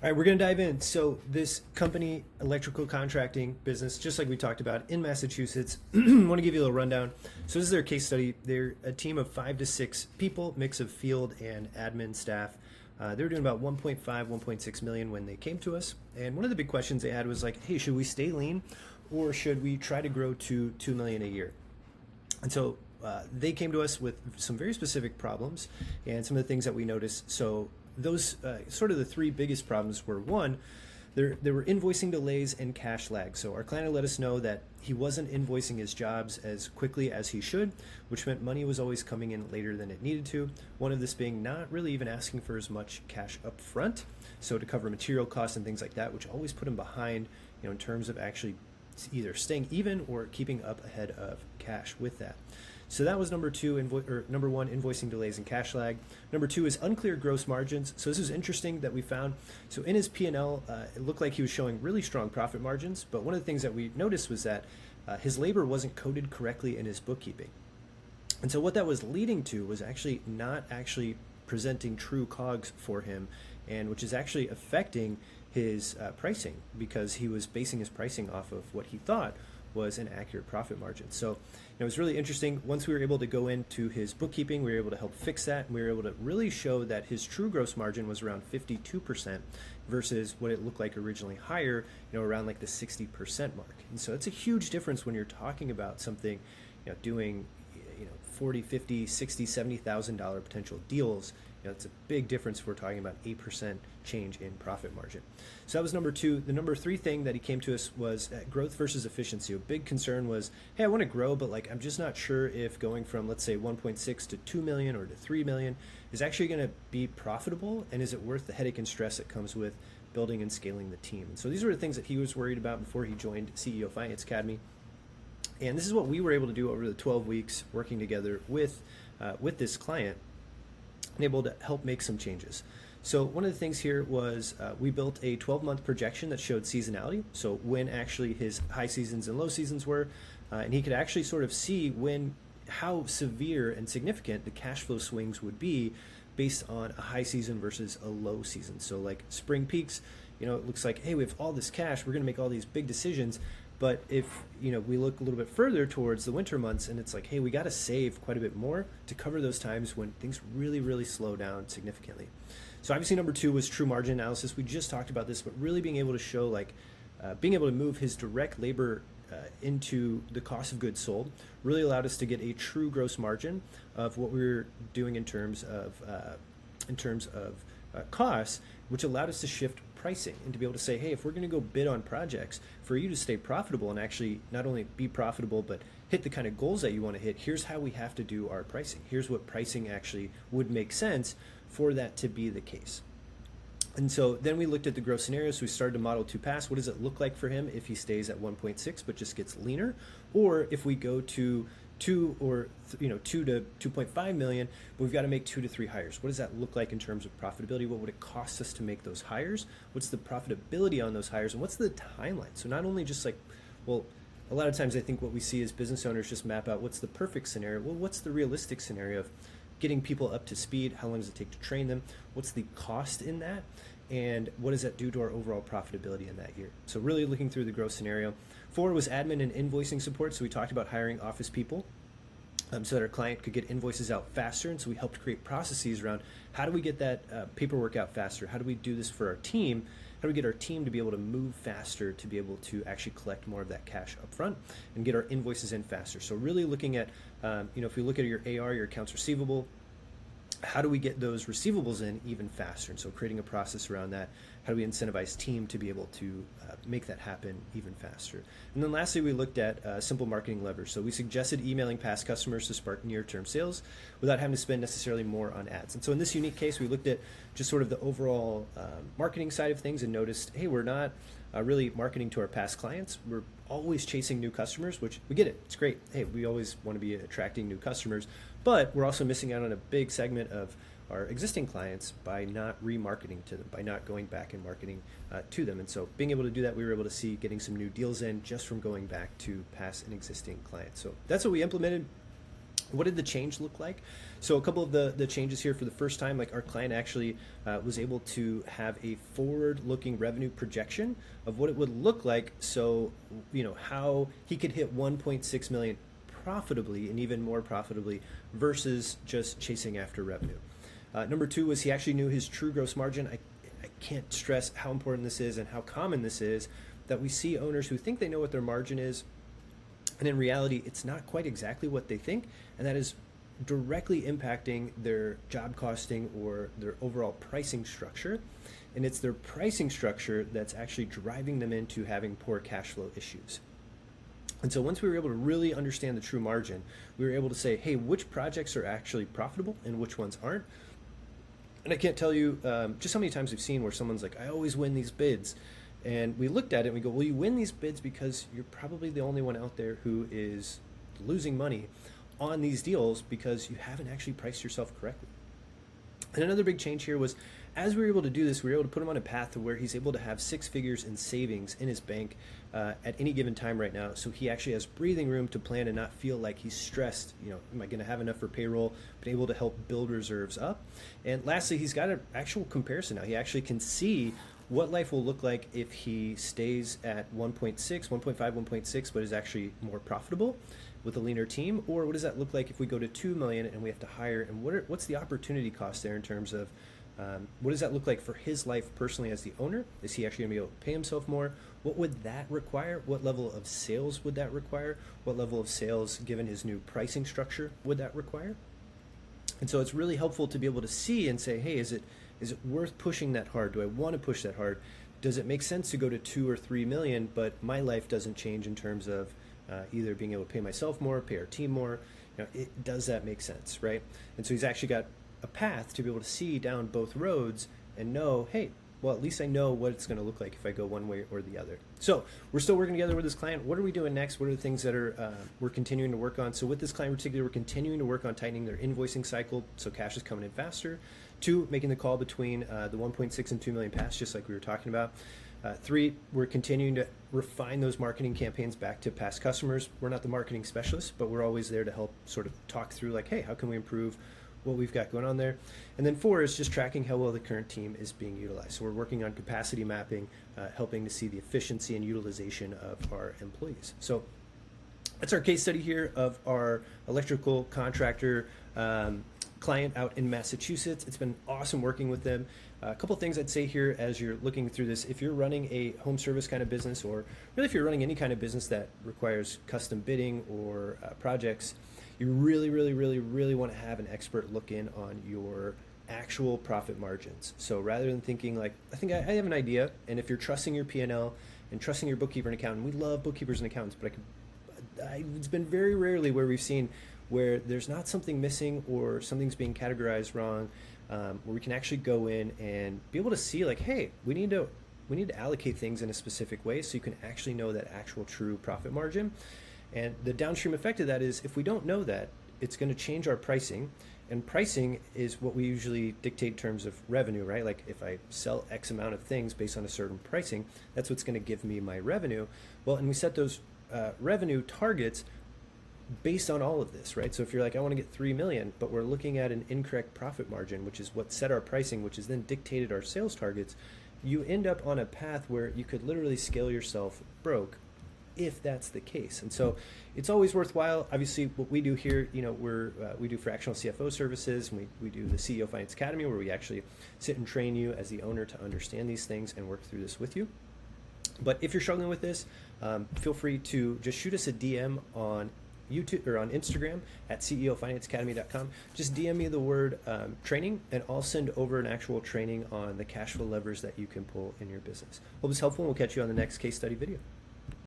All right, we're going to dive in. So, this company, electrical contracting business, just like we talked about in Massachusetts, I want to give you a little rundown. So, this is their case study. They're a team of 5 to 6 people, mix of field and admin staff. They were doing about 1.5, 1.6 million when they came to us. And one of the big questions they had was like, hey, should we stay lean or should we try to grow to 2 million a year? And so they came to us with some very specific problems and some of the things that we noticed. So those sort of the three biggest problems were one, there were invoicing delays and cash lag. So our client let us know that he wasn't invoicing his jobs as quickly as he should, which meant money was always coming in later than it needed to. One of this being not really even asking for as much cash up front, so to cover material costs and things like that, which always put him behind, in terms of actually either staying even or keeping up ahead of cash with that. So that was number one, invoicing delays and cash lag. Number two is unclear gross margins. So this is interesting that we found. So in his P&L, it looked like he was showing really strong profit margins, but one of the things that we noticed was that his labor wasn't coded correctly in his bookkeeping. And so what that was leading to was actually not actually presenting true COGS for him, and which is actually affecting his pricing because he was basing his pricing off of what he thought was an accurate profit margin. So it was really interesting. Once we were able to go into his bookkeeping, we were able to help fix that, and we were able to really show that his true gross margin was around 52% versus what it looked like originally higher, around like the 60% mark. And so it's a huge difference when you're talking about something, doing 40, 50, 60, $70,000 potential deals. It's a big difference if we're talking about 8% change in profit margin. So that was number two. The number three thing that he came to us was growth versus efficiency. A big concern was, hey, I want to grow, but I'm just not sure if going from, let's say, 1.6 to 2 million or to 3 million is actually going to be profitable, and is it worth the headache and stress that comes with building and scaling the team? And so these were the things that he was worried about before he joined CEO Finance Academy. And this is what we were able to do over the 12 weeks working together with this client, and able to help make some changes. So one of the things here was we built a 12-month projection that showed seasonality, so when actually his high seasons and low seasons were, and he could actually sort of see how severe and significant the cash flow swings would be based on a high season versus a low season. So like spring peaks, it looks like, hey, we have all this cash, we're going to make all these big decisions. But if we look a little bit further towards the winter months, and it's like, hey, we got to save quite a bit more to cover those times when things really, really slow down significantly. So obviously number two was true margin analysis. We just talked about this, but really being able to show being able to move his direct labor into the cost of goods sold really allowed us to get a true gross margin of what we were doing in terms of costs, which allowed us to shift pricing and to be able to say, hey, if we're going to go bid on projects for you to stay profitable and actually not only be profitable but hit the kind of goals that you want to hit, here's how we have to do our pricing. Here's what pricing actually would make sense for that to be the case. And so then we looked at the growth scenarios. So we started to model 2 paths. What does it look like for him if he stays at 1.6 but just gets leaner, or if we go to 2 to 2.5 million, but we've got to make 2 to 3 hires. What does that look like in terms of profitability? What would it cost us to make those hires? What's the profitability on those hires, and what's the timeline? So not only just a lot of times I think what we see is business owners just map out what's the perfect scenario. Well, what's the realistic scenario of getting people up to speed? How long does it take to train them? What's the cost in that? And what does that do to our overall profitability in that year? So really looking through the growth scenario. 4 was admin and invoicing support. So we talked about hiring office people so that our client could get invoices out faster. And so we helped create processes around how do we get that paperwork out faster? How do we do this for our team? How do we get our team to be able to move faster, to be able to actually collect more of that cash up front and get our invoices in faster? So really looking at, if we look at your AR, your accounts receivable, how do we get those receivables in even faster? And so creating a process around that. How do we incentivize team to be able to make that happen even faster? And then lastly, we looked at simple marketing levers. So we suggested emailing past customers to spark near-term sales without having to spend necessarily more on ads. And so in this unique case, we looked at just sort of the overall marketing side of things and noticed, hey, we're not really marketing to our past clients. We're always chasing new customers, which we get it. It's great. Hey, we always want to be attracting new customers, but we're also missing out on a big segment of our existing clients by not remarketing to them, by not going back and marketing to them. And so being able to do that, we were able to see getting some new deals in just from going back to past and existing clients. So that's what we implemented. What did the change look like? So a couple of the changes here. For the first time, like our client actually was able to have a forward-looking revenue projection of what it would look like. So, how he could hit 1.6 million profitably and even more profitably versus just chasing after revenue. Number two was he actually knew his true gross margin. I can't stress how important this is and how common this is, that we see owners who think they know what their margin is, and in reality, it's not quite exactly what they think, and that is directly impacting their job costing or their overall pricing structure. And it's their pricing structure that's actually driving them into having poor cash flow issues. And so once we were able to really understand the true margin, we were able to say, hey, which projects are actually profitable and which ones aren't. And I can't tell you just how many times we've seen where someone's like, I always win these bids. And we looked at it and we go, well, you win these bids because you're probably the only one out there who is losing money on these deals because you haven't actually priced yourself correctly. And another big change here was, as we were able to do this, we were able to put him on a path to where he's able to have 6 figures in savings in his bank at any given time right now. So he actually has breathing room to plan and not feel like he's stressed. Am I going to have enough for payroll? But able to help build reserves up. And lastly, he's got an actual comparison now. He actually can see what life will look like if he stays at 1.6, 1.5, 1.6, but is actually more profitable with a leaner team, or what does that look like if we go to 2 million and we have to hire, and what's the opportunity cost there in terms of what does that look like for his life personally as the owner? Is he actually going to be able to pay himself more? What would that require? What level of sales would that require? What level of sales, given his new pricing structure, would that require? And so it's really helpful to be able to see and say, hey, is it worth pushing that hard? Do I want to push that hard? Does it make sense to go to 2 or 3 million, but my life doesn't change in terms of either being able to pay myself more, pay our team more? Does that make sense, right? And so he's actually got a path to be able to see down both roads and know, hey, well, at least I know what it's going to look like if I go one way or the other. So we're still working together with this client. What are we doing next? What are the things that we're continuing to work on? So with this client in particular, we're continuing to work on tightening their invoicing cycle so cash is coming in faster. 2, making the call between the 1.6 and 2 million pass, just like we were talking about. 3, we're continuing to refine those marketing campaigns back to past customers. We're not the marketing specialists, but we're always there to help sort of talk through like, hey, how can we improve what we've got going on there? And then 4 is just tracking how well the current team is being utilized. So we're working on capacity mapping, helping to see the efficiency and utilization of our employees. So that's our case study here of our electrical contractor client out in Massachusetts. It's been awesome working with them. A couple things I'd say here as you're looking through this: if you're running a home service kind of business, or really if you're running any kind of business that requires custom bidding or projects, you really want to have an expert look in on your actual profit margins. So rather than thinking like, I think I have an idea, and if you're trusting your P&L and trusting your bookkeeper and accountant, we love bookkeepers and accountants, but it's been very rarely where we've seen where there's not something missing or something's being categorized wrong, where we can actually go in and be able to see like, hey, we need to allocate things in a specific way so you can actually know that actual true profit margin. And the downstream effect of that is, if we don't know that, it's going to change our pricing. And pricing is what we usually dictate in terms of revenue, right? Like if I sell X amount of things based on a certain pricing, that's what's going to give me my revenue. Well, and we set those revenue targets based on all of this, right? So if you're like, I want to get 3 million, but we're looking at an incorrect profit margin, which is what set our pricing, which is then dictated our sales targets, you end up on a path where you could literally scale yourself broke if that's the case. And so it's always worthwhile. Obviously, what we do here, we do fractional CFO services, and we do the CEO Finance Academy, where we actually sit and train you as the owner to understand these things and work through this with you. But if you're struggling with this, feel free to just shoot us a DM on YouTube or on Instagram at ceofinanceacademy.com. Just DM me the word training, and I'll send over an actual training on the cash flow levers that you can pull in your business. Hope it's helpful, and we'll catch you on the next case study video.